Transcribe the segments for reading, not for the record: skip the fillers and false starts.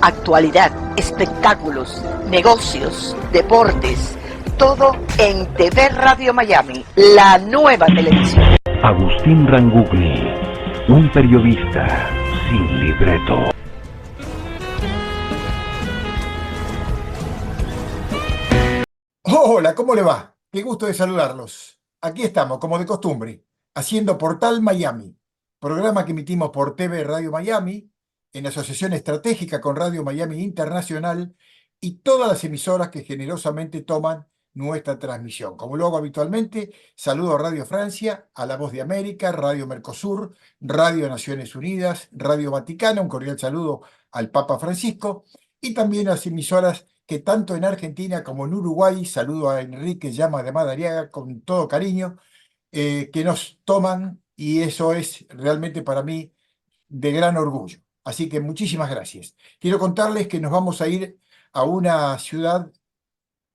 Actualidad, espectáculos, negocios, deportes, todo en TV Radio Miami, la nueva televisión. Agustín Rangugli, un periodista sin libreto. Hola, ¿cómo le va? Qué gusto de saludarlos. Aquí estamos, como de costumbre, haciendo Portal Miami, programa que emitimos por TV Radio Miami, en asociación estratégica con Radio Miami Internacional y todas las emisoras que generosamente toman nuestra transmisión. Como lo hago habitualmente, saludo a Radio Francia, a La Voz de América, Radio Mercosur, Radio Naciones Unidas, Radio Vaticana, un cordial saludo al Papa Francisco, y también a las emisoras que tanto en Argentina como en Uruguay, saludo a Enrique Llama de Madariaga con todo cariño, que nos toman, y eso es realmente para mí de gran orgullo. Así que muchísimas gracias. Quiero contarles que nos vamos a ir a una ciudad,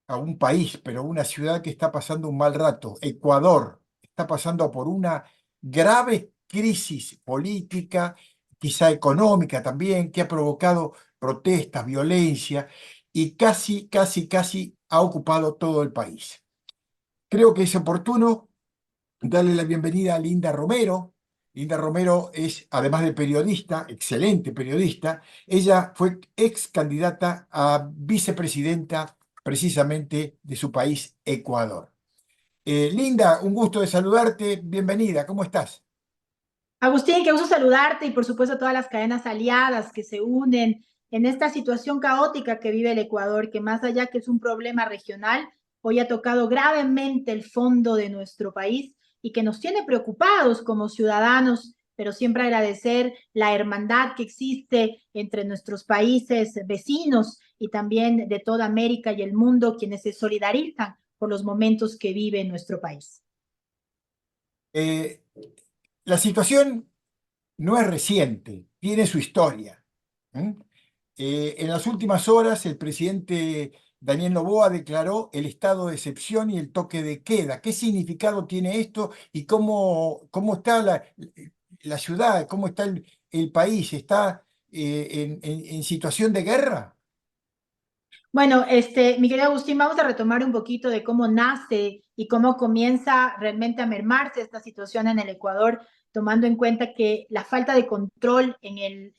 a un país, pero una ciudad que está pasando un mal rato. Ecuador está pasando por una grave crisis política, quizá económica también, que ha provocado protestas, violencia y casi ha ocupado todo el país. Creo que es oportuno darle la bienvenida a Linda Romero. Linda Romero es, además de periodista, excelente periodista, ella fue ex candidata a vicepresidenta precisamente de su país, Ecuador. Linda, un gusto de saludarte, bienvenida, ¿cómo estás? Agustín, qué gusto saludarte y por supuesto a todas las cadenas aliadas que se unen en esta situación caótica que vive el Ecuador, que más allá que es un problema regional, hoy ha tocado gravemente el fondo de nuestro país y que nos tiene preocupados como ciudadanos, pero siempre agradecer la hermandad que existe entre nuestros países vecinos y también de toda América y el mundo, quienes se solidarizan por los momentos que vive nuestro país. La situación no es reciente, tiene su historia. En las últimas horas, el presidente Daniel Noboa declaró el estado de excepción y el toque de queda. ¿Qué significado tiene esto y cómo está la ciudad, cómo está el país? ¿Está en situación de guerra? Bueno, mi querido Agustín, vamos a retomar un poquito de cómo nace y cómo comienza realmente a mermarse esta situación en el Ecuador, tomando en cuenta que la falta de control en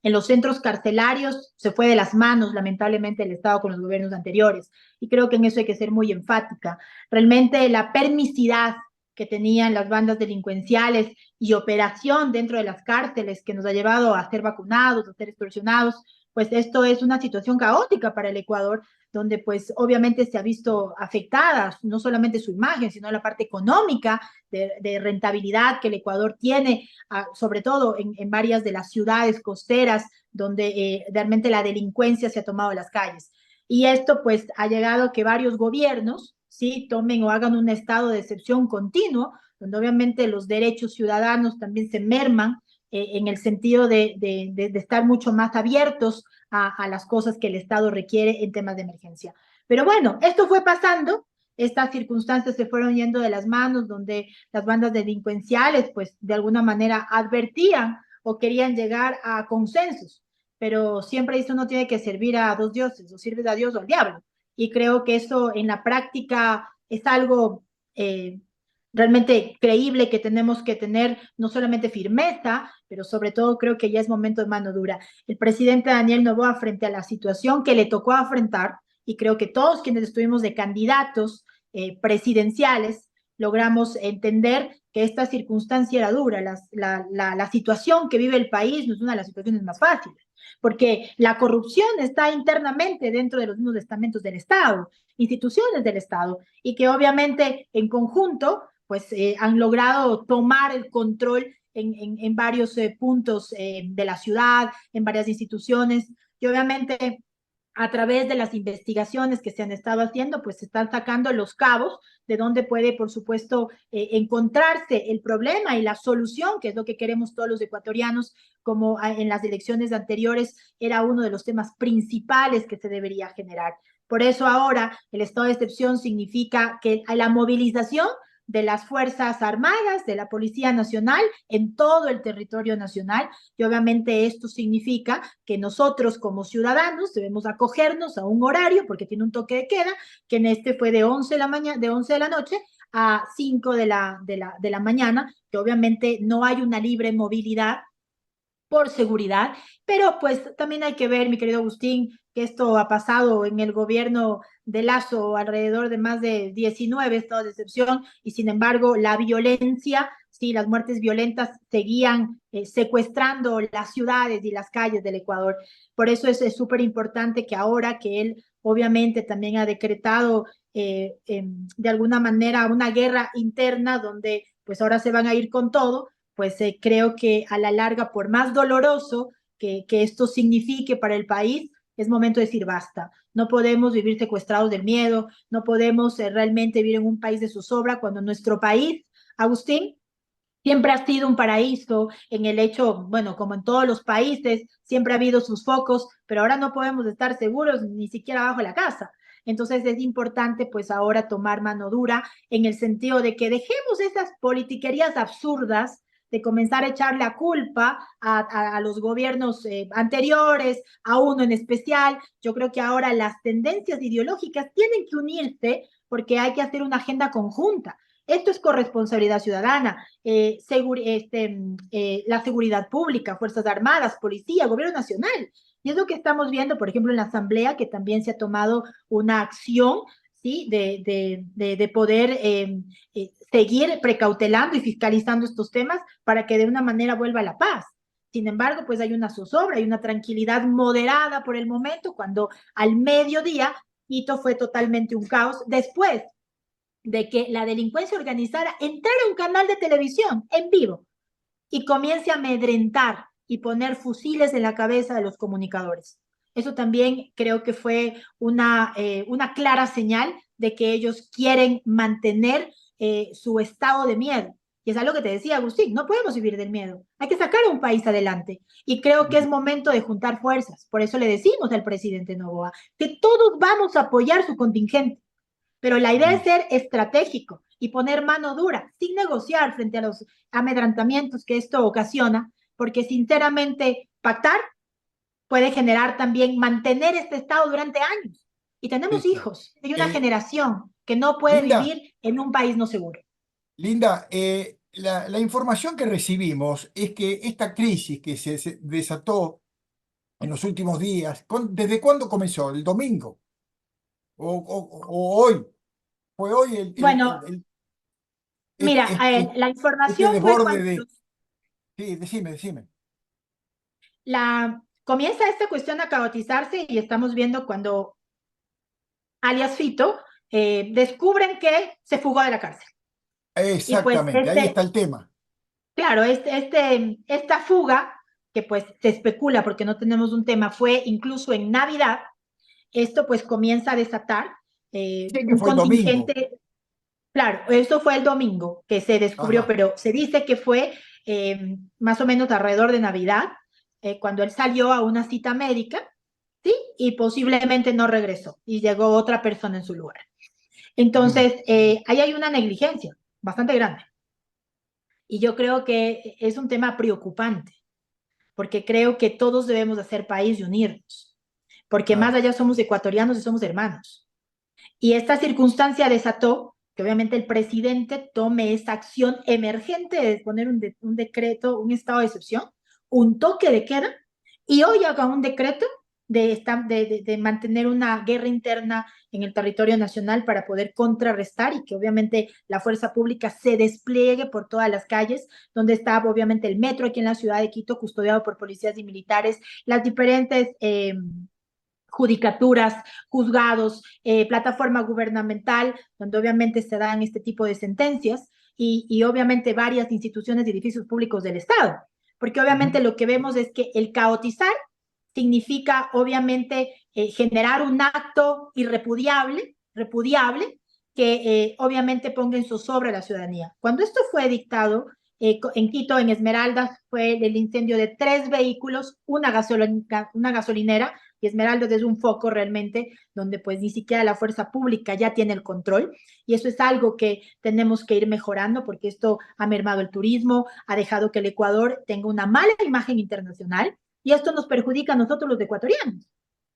los centros carcelarios se fue de las manos, lamentablemente, del Estado con los gobiernos anteriores. Y creo que en eso hay que ser muy enfática. Realmente la permisidad que tenían las bandas delincuenciales y operación dentro de las cárceles que nos ha llevado a ser vacunados, a ser extorsionados, pues esto es una situación caótica para el Ecuador, donde pues obviamente se ha visto afectada no solamente su imagen, sino la parte económica de rentabilidad que el Ecuador tiene, sobre todo en varias de las ciudades costeras, donde realmente la delincuencia se ha tomado las calles. Y esto pues ha llegado a que varios gobiernos, ¿sí?, tomen o hagan un estado de excepción continuo, donde obviamente los derechos ciudadanos también se merman, en el sentido de estar mucho más abiertos a las cosas que el Estado requiere en temas de emergencia. Pero bueno, esto fue pasando, estas circunstancias se fueron yendo de las manos, donde las bandas delincuenciales, pues de alguna manera advertían o querían llegar a consensos, pero siempre esto no tiene que servir a dos dioses, o sirves a Dios o al diablo. Y creo que eso en la práctica es algo realmente creíble, que tenemos que tener no solamente firmeza, pero sobre todo creo que ya es momento de mano dura. El presidente Daniel Noboa, frente a la situación que le tocó afrontar, y creo que todos quienes estuvimos de candidatos presidenciales, logramos entender que esta circunstancia era dura. La situación que vive el país no es una de las situaciones más fáciles, porque la corrupción está internamente dentro de los mismos estamentos del Estado, instituciones del Estado, y que obviamente en conjunto pues han logrado tomar el control en varios puntos de la ciudad, en varias instituciones, y obviamente a través de las investigaciones que se han estado haciendo, pues se están sacando los cabos de donde puede, por supuesto, encontrarse el problema y la solución, que es lo que queremos todos los ecuatorianos, como en las elecciones anteriores era uno de los temas principales que se debería generar. Por eso ahora el estado de excepción significa que la movilización de las Fuerzas Armadas, de la Policía Nacional, en todo el territorio nacional, y obviamente esto significa que nosotros como ciudadanos debemos acogernos a un horario, porque tiene un toque de queda, que en este fue de 11 de la mañana, de 11 de la noche a 5 de la mañana, que obviamente no hay una libre movilidad por seguridad, pero pues también hay que ver, mi querido Agustín, que esto ha pasado en el gobierno de Lazo alrededor de más de 19 estados de excepción, y sin embargo la violencia, sí, las muertes violentas seguían secuestrando las ciudades y las calles del Ecuador. Por eso es súper importante que ahora que él obviamente también ha decretado de alguna manera una guerra interna donde pues ahora se van a ir con todo, pues creo que a la larga, por más doloroso que esto signifique para el país, es momento de decir basta. No podemos vivir secuestrados del miedo, no podemos realmente vivir en un país de zozobra cuando nuestro país, Agustín, siempre ha sido un paraíso en el hecho, bueno, como en todos los países, siempre ha habido sus focos, pero ahora no podemos estar seguros ni siquiera bajo la casa. Entonces es importante pues ahora tomar mano dura en el sentido de que dejemos esas politiquerías absurdas de comenzar a echar la culpa a los gobiernos anteriores, a uno en especial. Yo creo que ahora las tendencias ideológicas tienen que unirse porque hay que hacer una agenda conjunta. Esto es corresponsabilidad ciudadana, la seguridad pública, Fuerzas Armadas, Policía, Gobierno Nacional. Y es lo que estamos viendo, por ejemplo, en la Asamblea, que también se ha tomado una acción, ¿sí? de poder seguir precautelando y fiscalizando estos temas para que de una manera vuelva la paz. Sin embargo, pues hay una zozobra, hay una tranquilidad moderada por el momento, cuando al mediodía Quito fue totalmente un caos. Después de que la delincuencia organizada entrara a un canal de televisión en vivo y comience a amedrentar y poner fusiles en la cabeza de los comunicadores. Eso también creo que fue una clara señal de que ellos quieren mantener su estado de miedo. Y es algo que te decía, Agustín, no podemos vivir del miedo. Hay que sacar a un país adelante. Y creo que es momento de juntar fuerzas. Por eso le decimos al presidente Noboa que todos vamos a apoyar su contingente. Pero la idea es ser estratégico y poner mano dura, sin negociar frente a los amedrantamientos que esto ocasiona, porque sinceramente pactar puede generar también mantener este estado durante años. Y tenemos Listo. hijos, hay una generación que no puede Linda, vivir en un país no seguro. Linda, la información que recibimos es que esta crisis que se desató en los últimos días, ¿desde cuándo comenzó? ¿El domingo? ¿O hoy? ¿Fue hoy Bueno, mira, la este información fue desborde cuando de... Sí, decime. comienza esta cuestión a caotizarse y estamos viendo cuando alias Fito descubren que se fugó de la cárcel. Y pues Exactamente, ahí está el tema. claro, esta fuga, que pues se especula porque no tenemos un tema, fue incluso en Navidad. Esto pues comienza a desatar Sé que un fue el domingo. contingente. Claro, eso fue el domingo que se descubrió, Ajá. pero se dice que fue más o menos alrededor de Navidad, cuando él salió a una cita médica, ¿sí? Y posiblemente no regresó y llegó otra persona en su lugar. Entonces, ahí hay una negligencia bastante grande. Y yo creo que es un tema preocupante, porque creo que todos debemos de ser país y unirnos, porque más Claro. allá somos ecuatorianos y somos hermanos. Y esta circunstancia desató que obviamente el presidente tome esa acción emergente de poner un decreto, un estado de excepción, un toque de queda, y hoy haga un decreto de mantener una guerra interna en el territorio nacional para poder contrarrestar y que obviamente la fuerza pública se despliegue por todas las calles, donde está obviamente el metro aquí en la ciudad de Quito, custodiado por policías y militares, las diferentes judicaturas, juzgados, plataforma gubernamental, donde obviamente se dan este tipo de sentencias y obviamente varias instituciones y edificios públicos del Estado. Porque obviamente lo que vemos es que el caotizar significa obviamente generar un acto repudiable, que obviamente ponga en zozobra a la ciudadanía. Cuando esto fue dictado En Quito, en Esmeraldas, fue el incendio de 3 vehículos, una gasolinera, y Esmeraldas es un foco realmente donde pues ni siquiera la fuerza pública ya tiene el control, y eso es algo que tenemos que ir mejorando porque esto ha mermado el turismo, ha dejado que el Ecuador tenga una mala imagen internacional, y esto nos perjudica a nosotros los ecuatorianos.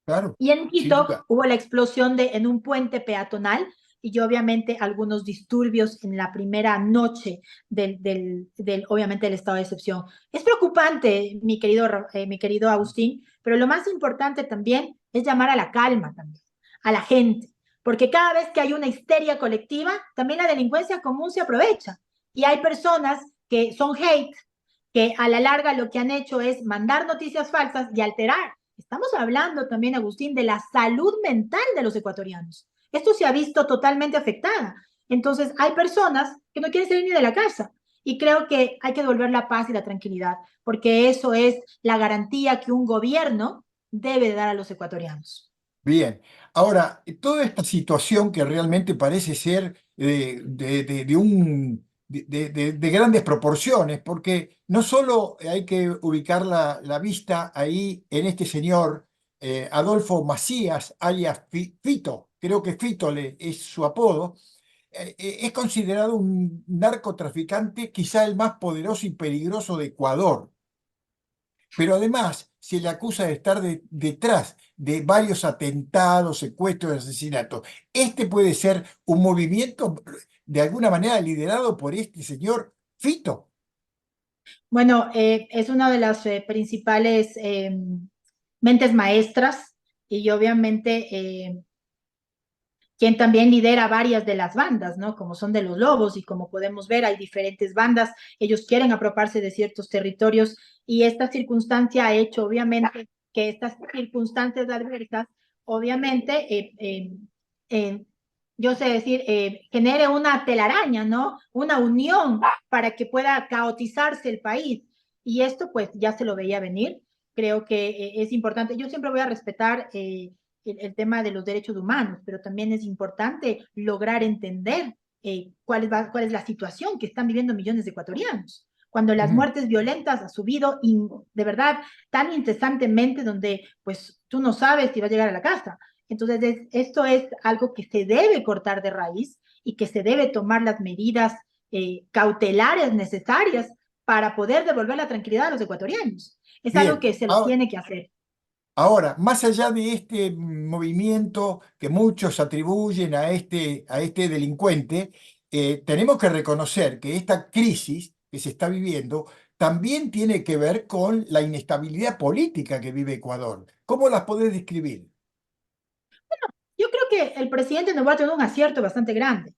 Claro, Y en sin Quito duda. hubo la explosión en un puente peatonal y obviamente algunos disturbios en la primera noche obviamente, del estado de excepción. Es preocupante, mi querido Agustín, pero lo más importante también es llamar a la calma también, a la gente, porque cada vez que hay una histeria colectiva, también la delincuencia común se aprovecha. Y hay personas que son hate, que a la larga lo que han hecho es mandar noticias falsas y alterar. Estamos hablando también, Agustín, de la salud mental de los ecuatorianos. Esto se ha visto totalmente afectada. Entonces, hay personas que no quieren salir ni de la casa. Y creo que hay que devolver la paz y la tranquilidad, porque eso es la garantía que un gobierno debe dar a los ecuatorianos. Bien, ahora, toda esta situación que realmente parece ser de grandes proporciones, porque no solo hay que ubicar la vista ahí en este señor Adolfo Macías, alias Fito, creo que es su apodo, es considerado un narcotraficante, quizá el más poderoso y peligroso de Ecuador, pero además se le acusa de estar detrás de varios atentados, secuestros y asesinatos. Este puede ser un movimiento de alguna manera liderado por este señor Fito. Bueno, es una de las principales mentes maestras y obviamente quien también lidera varias de las bandas, ¿no? Como son de los Lobos y como podemos ver hay diferentes bandas, ellos quieren apropiarse de ciertos territorios y esta circunstancia ha hecho obviamente que estas circunstancias adversas, obviamente, eh, yo sé decir, genere una telaraña, ¿no? Una unión para que pueda caotizarse el país. Y esto pues ya se lo veía venir. Creo que es importante. Yo siempre voy a respetar tema de los derechos humanos, pero también es importante lograr entender cuál es la situación que están viviendo millones de ecuatorianos. Cuando las Mm, muertes violentas ha subido de verdad tan incesantemente donde pues tú no sabes si va a llegar a la casa. Entonces, esto es algo que se debe cortar de raíz y que se debe tomar las medidas cautelares necesarias para poder devolver la tranquilidad a los ecuatorianos. Es algo bien, que se lo tiene que hacer. ahora, más allá de este movimiento que muchos atribuyen a este delincuente, tenemos que reconocer que esta crisis que se está viviendo también tiene que ver con la inestabilidad política que vive Ecuador. ¿Cómo las podés describir? Yo creo que el presidente nos va a tener un acierto bastante grande,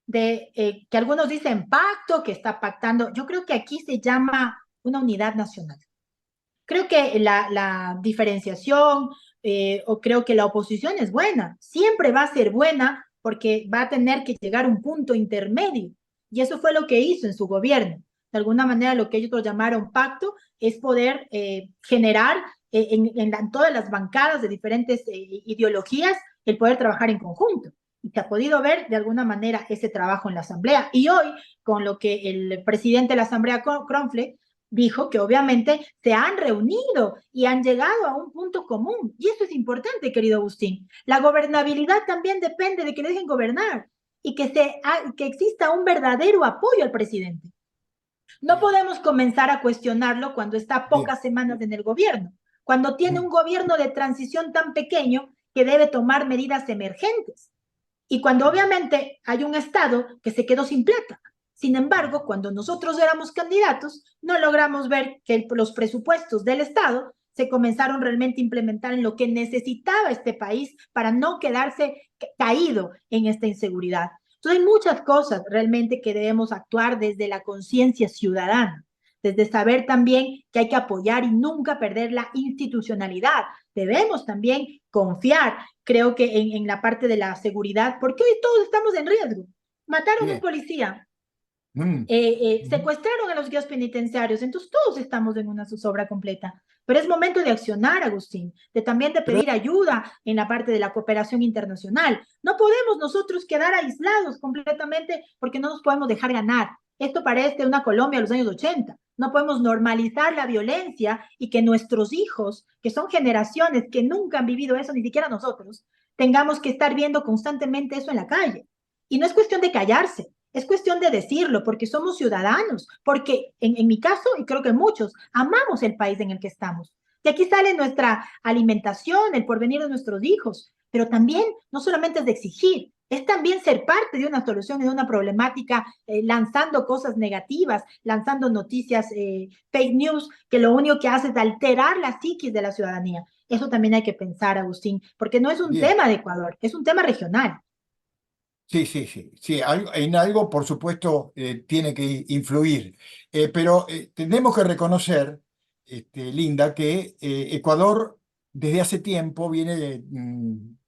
de que algunos dicen pacto, que está pactando. Yo creo que aquí se llama una unidad nacional. Creo que la diferenciación o creo que la oposición es buena, siempre va a ser buena porque va a tener que llegar a un punto intermedio. Y eso fue lo que hizo en su gobierno. De alguna manera lo que ellos lo llamaron pacto es poder generar en todas las bancadas de diferentes ideologías el poder trabajar en conjunto. Y se ha podido ver de alguna manera ese trabajo en la Asamblea. Y hoy, con lo que el presidente de la Asamblea, Cronfle, dijo que obviamente se han reunido y han llegado a un punto común. Y eso es importante, querido Agustín. La gobernabilidad también depende de que le dejen gobernar y que exista un verdadero apoyo al presidente. No Bien, podemos comenzar a cuestionarlo cuando está a bien. pocas semanas en el gobierno, cuando tiene un Mm, gobierno de transición tan pequeño que debe tomar medidas emergentes. Y cuando obviamente hay un Estado que se quedó sin plata. Sin embargo, cuando nosotros éramos candidatos, no logramos ver que los presupuestos del Estado se comenzaron realmente a implementar en lo que necesitaba este país para no quedarse caído en esta inseguridad. Entonces hay muchas cosas realmente que debemos actuar desde la conciencia ciudadana, desde saber también que hay que apoyar y nunca perder la institucionalidad. Debemos también confiar, creo que en la parte de la seguridad, porque hoy todos estamos en riesgo. Mataron a un bien. policía, Mm, mm. secuestraron a los guías penitenciarios, entonces todos estamos en una zozobra completa. Pero es momento de accionar, Agustín, de también de Pero pedir ayuda en la parte de la cooperación internacional. No podemos nosotros quedar aislados completamente porque no nos podemos dejar ganar. Esto parece una Colombia de los años 80. No podemos normalizar la violencia y que nuestros hijos, que son generaciones que nunca han vivido eso, ni siquiera nosotros, tengamos que estar viendo constantemente eso en la calle. Y no es cuestión de callarse, es cuestión de decirlo, porque somos ciudadanos, porque en mi caso, y creo que muchos, amamos el país en el que estamos. De aquí sale nuestra alimentación, el porvenir de nuestros hijos, pero también no solamente es de exigir, es también ser parte de una solución, de una problemática, lanzando cosas negativas, lanzando noticias, fake news, que lo único que hace es alterar la psiquis de la ciudadanía. Eso también hay que pensar, Agustín, porque no es un Bien. tema de Ecuador, es un tema regional. Sí, sí, sí, sí, en algo, por supuesto, tiene que influir. Pero tenemos que reconocer, Linda, que Ecuador desde hace tiempo viene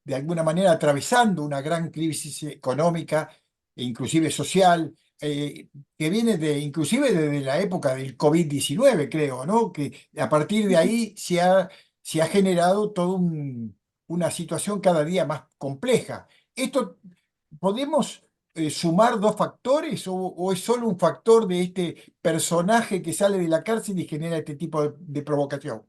de alguna manera atravesando una gran crisis económica e inclusive social, que viene inclusive desde la época del COVID-19, creo, ¿no? Que a partir de ahí se ha generado toda una situación cada día más compleja. Esto ¿podemos sumar dos factores o es solo un factor de este personaje que sale de la cárcel y genera este tipo de provocación?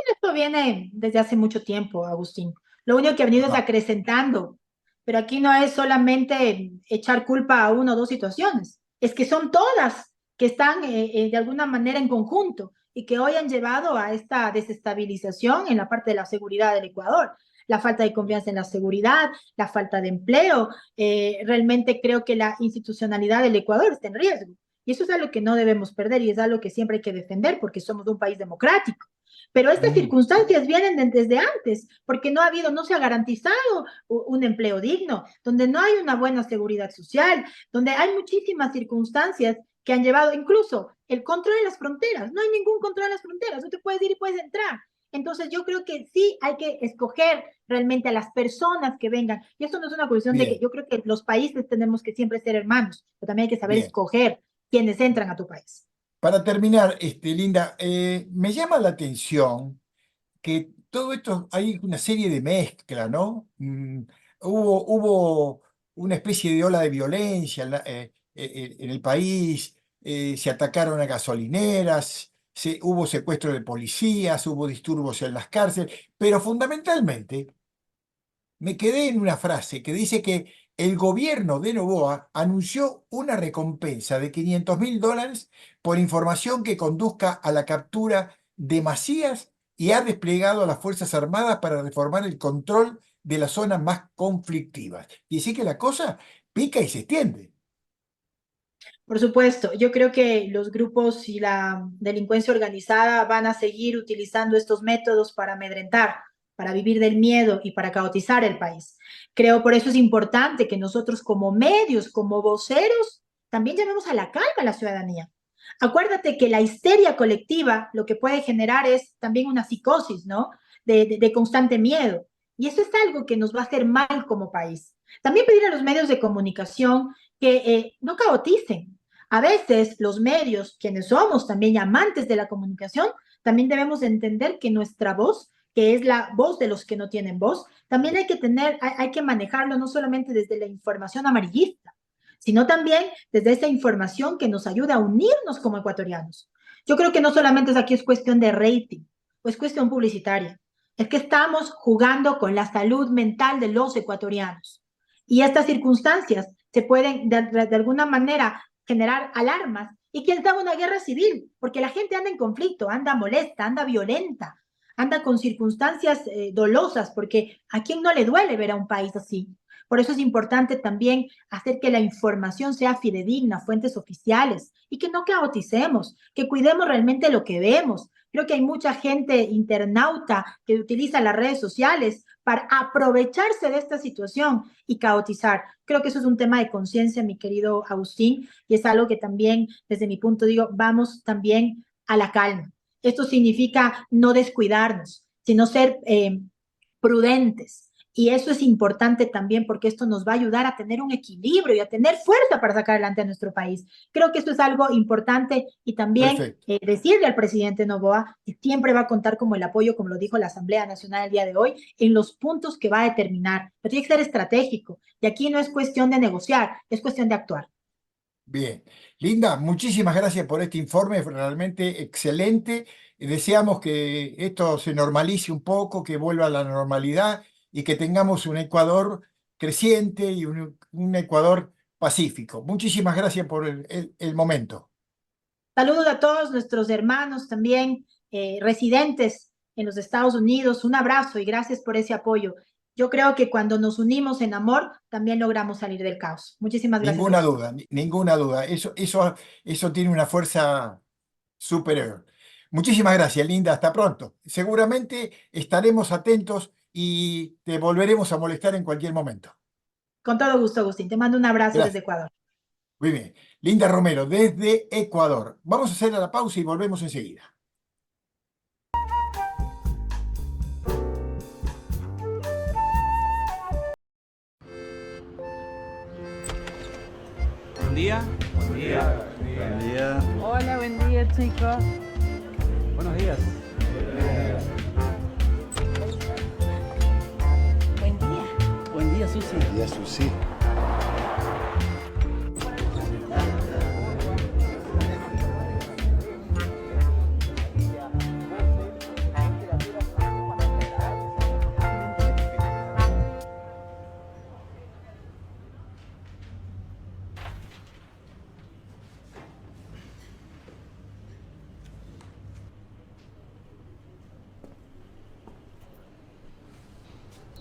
Esto viene desde hace mucho tiempo, Agustín. Lo único que ha venido es Ajá. acrecentando, pero aquí no es solamente echar culpa a una o dos situaciones, es que son todas que están de alguna manera en conjunto y que hoy han llevado a esta desestabilización en la parte de la seguridad del Ecuador. La falta de confianza en la seguridad, la falta de empleo. Realmente creo que la institucionalidad del Ecuador está en riesgo. Y eso es algo que no debemos perder y es algo que siempre hay que defender porque somos un país democrático. Pero estas Mm, circunstancias vienen desde antes, porque no ha habido, no se ha garantizado un empleo digno, donde no hay una buena seguridad social, donde hay muchísimas circunstancias que han llevado incluso el control de las fronteras. No hay ningún control de las fronteras, no te puedes ir y puedes entrar. Entonces yo creo que sí hay que escoger realmente a las personas que vengan. Y esto no es una cuestión de que bien, yo creo que los países tenemos que siempre ser hermanos, pero también hay que saber bien. escoger quienes entran a tu país. Para terminar, Linda, me llama la atención que todo esto hay una serie de mezcla, ¿no? Hubo una especie de ola de violencia en el país, se atacaron a gasolineras, hubo secuestro de policías, hubo disturbios en las cárceles, pero fundamentalmente me quedé en una frase que dice que el gobierno de Noboa anunció una recompensa de $500.000 por información que conduzca a la captura de Macías y ha desplegado a las Fuerzas Armadas para reformar el control de las zonas más conflictivas. Y así que la cosa pica y se extiende. Por supuesto, yo creo que los grupos y la delincuencia organizada van a seguir utilizando estos métodos para amedrentar, para vivir del miedo y para caotizar el país. Creo por eso es importante que nosotros como medios, como voceros, también llamemos a la calma a la ciudadanía. Acuérdate que la histeria colectiva lo que puede generar es también una psicosis, ¿no? De constante miedo. Y eso es algo que nos va a hacer mal como país. También pedir a los medios de comunicación que no caoticen. A veces los medios, quienes somos también amantes de la comunicación, también debemos entender que nuestra voz, que es la voz de los que no tienen voz, también hay que manejarlo no solamente desde la información amarillista, sino también desde esa información que nos ayuda a unirnos como ecuatorianos. Yo creo que no solamente aquí es cuestión de rating, o es cuestión publicitaria, es que estamos jugando con la salud mental de los ecuatorianos. Y estas circunstancias se pueden de alguna manera generar alarmas y que estamos en una guerra civil, porque la gente anda en conflicto, anda molesta, anda violenta, anda con circunstancias dolosas, porque a quién no le duele ver a un país así. Por eso es importante también hacer que la información sea fidedigna, fuentes oficiales, y que no caoticemos, que cuidemos realmente lo que vemos. Creo que hay mucha gente internauta que utiliza las redes sociales para aprovecharse de esta situación y caotizar. Creo que eso es un tema de conciencia, mi querido Agustín, y es algo que también, desde mi punto, digo, vamos también a la calma. Esto significa no descuidarnos, sino ser prudentes. Y eso es importante también porque esto nos va a ayudar a tener un equilibrio y a tener fuerza para sacar adelante a nuestro país. Creo que esto es algo importante y también Perfecto. decirle al presidente Noboa que siempre va a contar como el apoyo, como lo dijo la Asamblea Nacional el día de hoy, en los puntos que va a determinar. Pero tiene que ser estratégico y aquí no es cuestión de negociar, es cuestión de actuar. Bien. Linda, muchísimas gracias por este informe, fue realmente excelente. Deseamos que esto se normalice un poco, que vuelva a la normalidad y que tengamos un Ecuador creciente y un Ecuador pacífico. Muchísimas gracias por el momento. Saludos a todos nuestros hermanos también residentes en los Estados Unidos. Un abrazo y gracias por ese apoyo. Yo creo que cuando nos unimos en amor, también logramos salir del caos. Muchísimas gracias. Ninguna duda, ninguna duda. Eso tiene una fuerza superior. Muchísimas gracias, Linda. Hasta pronto. Seguramente estaremos atentos y te volveremos a molestar en cualquier momento. Con todo gusto, Agustín. Te mando un abrazo Gracias. desde Ecuador. Muy bien. Linda Romero, desde Ecuador. Vamos a hacer la pausa y volvemos enseguida. Buen día. Buen día. Buen día. Hola, buen día, chicos. Buenos días. Buen día. Buen día, Susi. Buen día, Susi.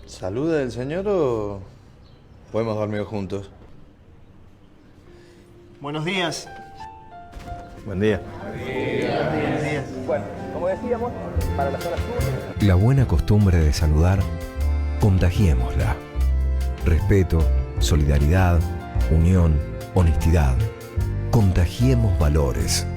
¿Saluda el señor o podemos dormir juntos? Buenos días. Buen día. Bueno, como decíamos, para la zona sur... La buena costumbre de saludar, contagiémosla. Respeto, solidaridad, unión, honestidad. Contagiemos valores.